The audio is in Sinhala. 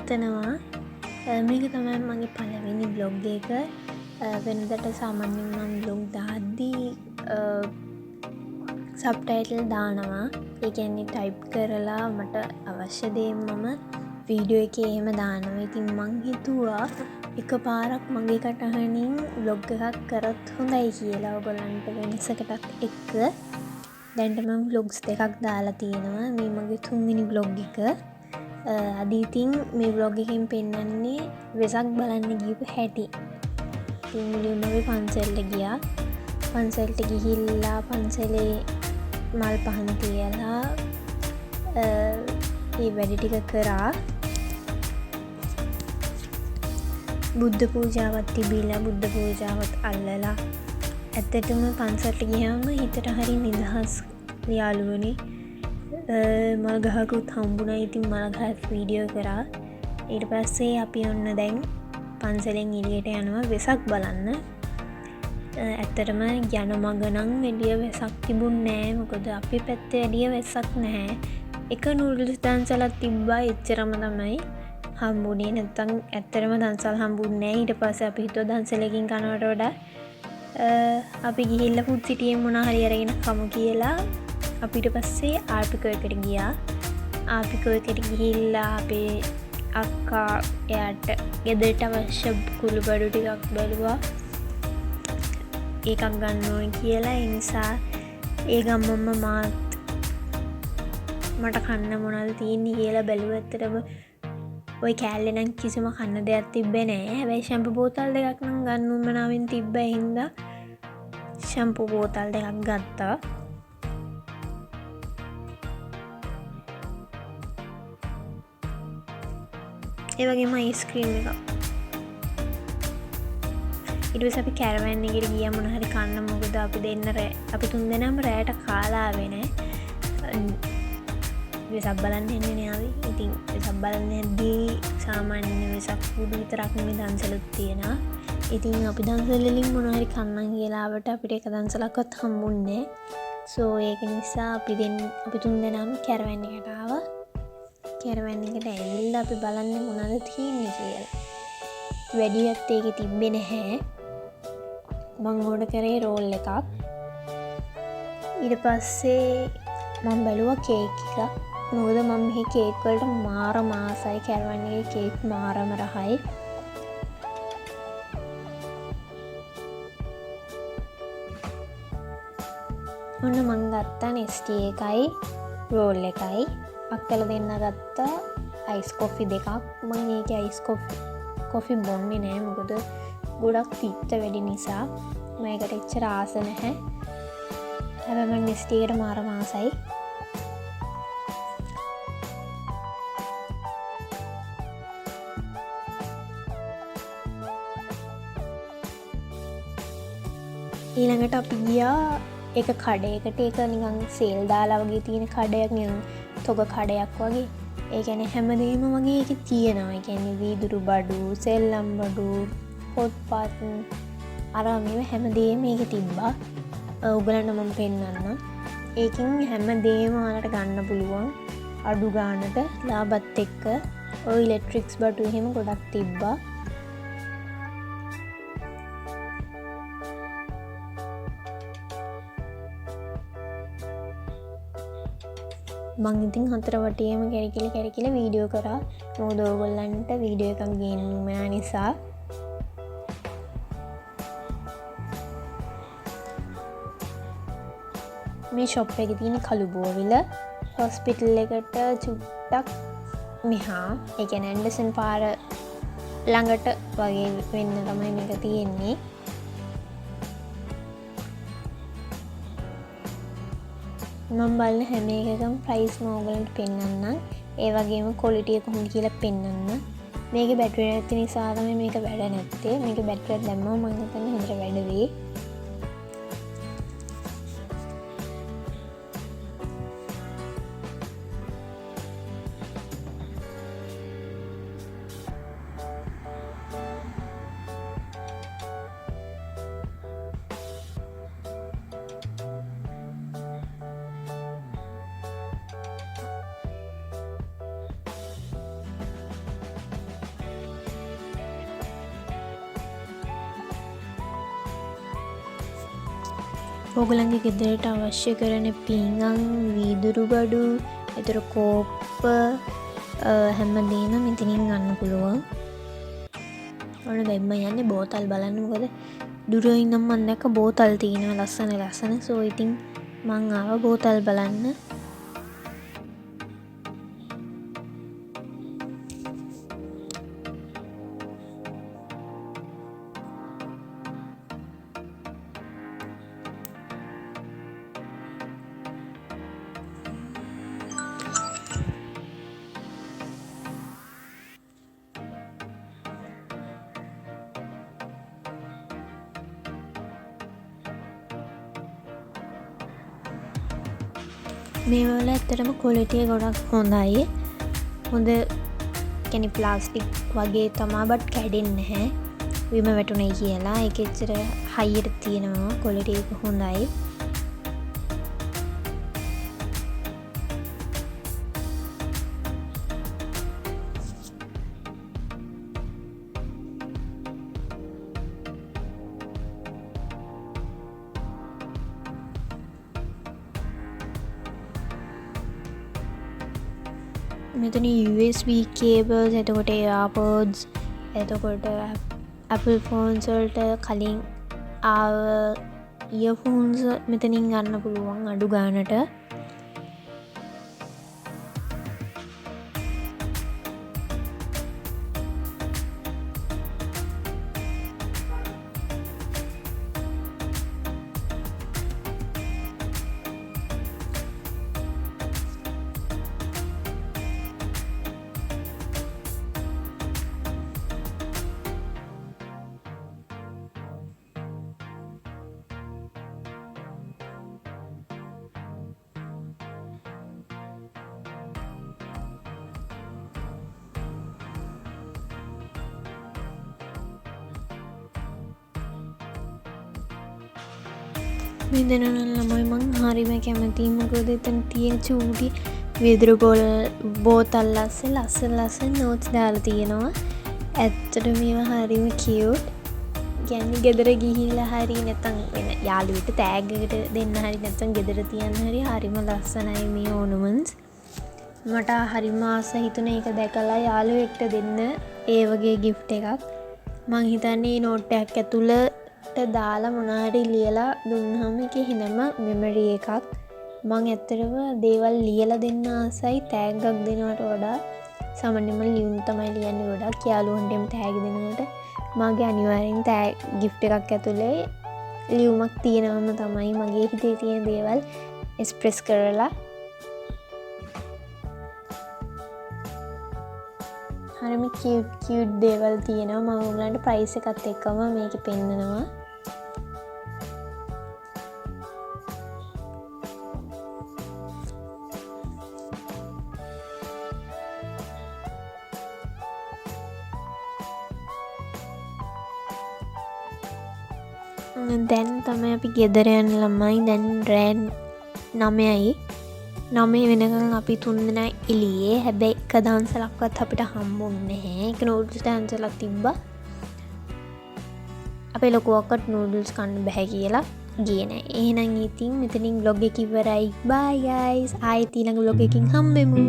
හිතනවා මේක තමයි මගේ පළවෙනි බ්ලොග් එක. වෙනදට සාමාන්‍යයෙන් මම බ්ලොග් දාද්දී සබ්ටයිටල් දානවා. ඒ කියන්නේ ටයිප් කරලා මට අවශ්‍ය දේ මම වීඩියෝ එකේ එහෙම දානවා. ඉතින් මං හිතුවා එක පාරක් මගේ කටහඬින් බ්ලොග් එකක් කරොත් හොඳයි කියලා ඔයගොල්ලන්ට වෙනසකටත් එක්ක. දැන්ට මම බ්ලොග්ස් දෙකක් දාලා තියෙනවා. මේ මගේ තුන්වෙනි බ්ලොග් එක. අද ඉතින් මේ බ්ලොග් එකෙන් පෙන්නන්නේ වෙසක් බලන්න ගියපු හැටි. ඉතින් මුලින්ම අපි පන්සලට ගියා. පන්සලට ගිහිල්ලා පන්සලේ මල් පහන් තියලා ඒ වැඩ ටික කරා. බුද්ධ පූජාවත් තිබිලා බුද්ධ පූජාවත් අල්ලලා ඇත්තටම පන්සලට ගියාම හිතට හරි නිදහස් යාළුවනේ. මල් ගහකුත් හම්බුණා. ඉතින් මල් ගහත් වීඩියෝ කරා. ඊට පස්සේ අපි ඔන්න දැන් පන්සලෙන් එළියට යනවා වෙසක් බලන්න. ඇත්තටම යන මග නම් එළිය වෙසක් තිබුණේ නෑ. මොකද අපි පැත්තේ එළිය වෙසක් නැහැ. එක නූඩල්ස් දන්සලක් තිබ්බා. එච්චරම තමයි හම්බුනේ. නැත්තම් ඇත්තටම දන්සල් හම්බුන්නේ නෑ. ඊට පස්සේ අපි හිතුවා දන්සලකින් කනවට වඩා අපි ගිහිල්ලා ෆුඩ් සිටියෙන් මොනවා හරි අරගෙන කමු කියලා. අපිට පස්සේ ආපිකෝ එකට ගියා. ආපිකෝ එකට ගිහිල්ලා අපේ අක්කා එයාට ගෙදරට අවශ්‍ය කුළුබඩු ටිකක් බැලුවා. ඒකක් ගන්න ඕනේ කියලා. ඒ නිසා ඒ ගම්මම මාත් මට කන්න මොනවද තියෙන්නේ කියලා බැලුවා. ඇත්තටම ওই කෑල්ලේ නම් කිසිම කන්න දෙයක් තිබ්බේ නෑ. හැබැයි ෂැම්පු බෝතල් දෙකක් නම් ගන්න උවමනාවෙන් තිබ්බා. ඒ හින්දා ෂැම්පු බෝතල් දෙකක් ගත්තා. ඒ වගේම අයිස්ක්‍රීම් එකක්. ඊට පස්සේ අපි කැරවෑන් එකට ගියා මොන හරි කන්න. මොකද අපි තුන් දෙනාම රැයට කාලා ආවේ නෑ. වෙසක් බලන්න එන්නේ නේ ආවේ. ඉතින් වෙසක් බලන්න යද්දී සාමාන්‍ය වෙසක් කුඩු විතරක් නෙමෙයි දන්සලුත් තියෙනවා. ඉතින් අපි දන්සල වලින් මොන හරි කන්නම් කියලා ආවට අපිට එක දන්සලක්වත් හම්බුන්නේ නෑ. සෝ ඒක නිසා අපි තුන් දෙනාම කැරවෑන් එකට ආවා. කැරවෑන් එකට ඇවිල්ලා අපි බලන්නේ මොනවද තියෙන්නේ කියලා. වැඩියත් ඒකේ තිබ්බේ නැහැ. මං ඕඩර් කරේ රෝල් එකක්. ඊට පස්සේ මම බැලුවා කේක් එක. මොකද මම මේ කේක් වලට මාරම ආසයි. කැරවෑන් එකේ කේක් මාරම රහයි. ඔන්න මං ගත්තා නෙස්ටි එකයි රෝල් එකයි. අක්කල දෙන්න ගත්තා අයිස් කොෆි දෙකක්. මම මේකේ අයිස් කොෆි බොන්නේ නෑ. මොකද ගොඩක් තිත්ත වැඩි නිසා මම ඒකට එච්චර ආස නැහැ. හැබැයි මම නෙස්ටි එකට මාරම ආසයි. ඊළඟට අපි ගියා එක කඩයකට. ඒක නිකන් සේල් දාලා වගේ තියෙන කඩයක්. නිකන් තොග කඩයක් වගේ. ඒ කියන්නේ හැමදේම වගේ ඒකේ තියෙනවා. ඒ කියන්නේ වීදුරු බඩු, සෙල්ලම් බඩු, පොත්පත් අර මේව හැමදේම මේකේ තිබ්බා. ඔයගලන්ට මම පෙන්නන්නම්. ඒකෙන් හැමදේම ඔයාලට ගන්න පුළුවන්. අඩු ගානට ලාභත් එක්ක. ඔය ඉලෙක්ට්‍රික්ස් බඩු එහෙම ගොඩක් තිබ්බා. මං ඉතින් හතර වටියේම කැරකිලා වීඩියෝ කරා. මොකද ඔයගොල්ලන්ට වීඩියෝ එකක් ගේන්න උවමනා නිසා. මේ ෂොප් එකේ තියෙන කළුබෝවිල හොස්පිටල් එකට චුට්ටක් මෙහා. ඒ කියන්නේ ඇන්ඩර්සන් පාර ළඟට වගේ වෙන්න තමයි මේක තියෙන්නේ. මම බලන හැම එකකම ප්‍රයිස් මම ඔයගලන්ට පෙන්නන්නම්. ඒ වගේම ක්වොලිටි එක කොහොමද කියලා පෙන්නන්න. මේකේ බැටරි නැති නිසා තමයි මේක වැඩ නැත්තේ. මේකේ බැටරියක් දැම්මම මම හිතන්නේ හොඳට වැඩ වෙයි. ඕගොල්ලන්ගේ ගෙදරට අවශ්‍ය කරන පීංගන් වීදුරු බඩු එතර කෝප්ප හැමදේම මෙතනින් ගන්න පුළුවන්. ඔන්න දැම්ම යන්නේ බෝතල් බලන්න. මොකද දුරින් නම් මම දැක්ක බෝතල් තියෙනවා ලස්සන. සෝ ඉතින් මං ආව බෝතල් බලන්න. මේ වල ඇත්තටම ක්වොලිටිය ගොඩක් හොඳයි. හොඳ කියන්නේ ප්ලාස්ටික් වගේ තමා බට් කැඩෙන්නේ නැහැ. විම වැටුනේ කියලා. ඒක එච්චර හයියට තියෙනවා. ක්වොලිටි එක හොඳයි. මෙතන USB cables, එතකොට AirPods, එතකොට Apple phones වලට කලින් ආව earphones මෙතනින් ගන්න පුළුවන් අඩු ගානට. මේ දෙනන ළමයි මං හරිම කැමතියි. මොකද එතන තියෙන චූටි වීදුරු බෝතල් ලස්සන නෝට්ස් දාලා තියෙනවා. ඇත්තට මේවා හරිම කියුට්. කියන්නේ ගෙදර ගිහිල්ලා හරි නැත්නම් වෙන යාළුවෙකුට තෑග්ගකට දෙන්න හරි නැත්නම් ගෙදර තියන්න හරි හරිම ලස්සනයි මේ ඕනමන්ට්ස්. මට හරිම ආස හිතුනේ ඒක දැකලා යාළුවෙක්ට දෙන්න ඒ වගේ gift එකක්. මං හිතන්නේ නෝට් එකක් ඇතුළට දාලා මොනාරි ලියලා දුන්නහම ඒකේ හිනම මෙමරි එකක්. මං ඇත්තටම දේවල් ලියලා දෙන්න ආසයි තෑග්ගක් දෙනවට වඩා. සාමාන්‍යයෙන්ම ලියුම් තමයි ලියන්නේ ගොඩක් යාළුවන්ටම තෑග් දෙනකොට. මගේ අනිවාර්යෙන් gift එකක් ඇතුලේ ලියුමක් තියෙනවම තමයි මගේ හිතේ තියෙන දේවල් එක්ස්ප්‍රෙස් කරලා. හරිම කියුට් දේවල් තියෙනවා. මම ඔයගලන්ට ප්‍රයිස් එකත් එක්කම මේකේ පෙන්නනවා. දැන් තමයි අපි ගෙදර යන ළමයි. දැන් රෑ 9යි. 9 වෙනකන් අපි 3 දෙනා එළියේ. හැබැයි එක දවසක්වත් අපිට හම්බුන්නේ නැහැ. ඒක නූඩල්ස් ඩාන්සර්ලා තිබ්බා. අපේ ලොකුවක්වත් නූඩල්ස් කන්න බෑ කියලා ගියේ නැහැ. එහෙනම් ඉතින් මෙතනින් vlog එක ඉවරයි. bye guys. ආයෙත් ඊළඟ vlog එකකින් හම්බෙමු.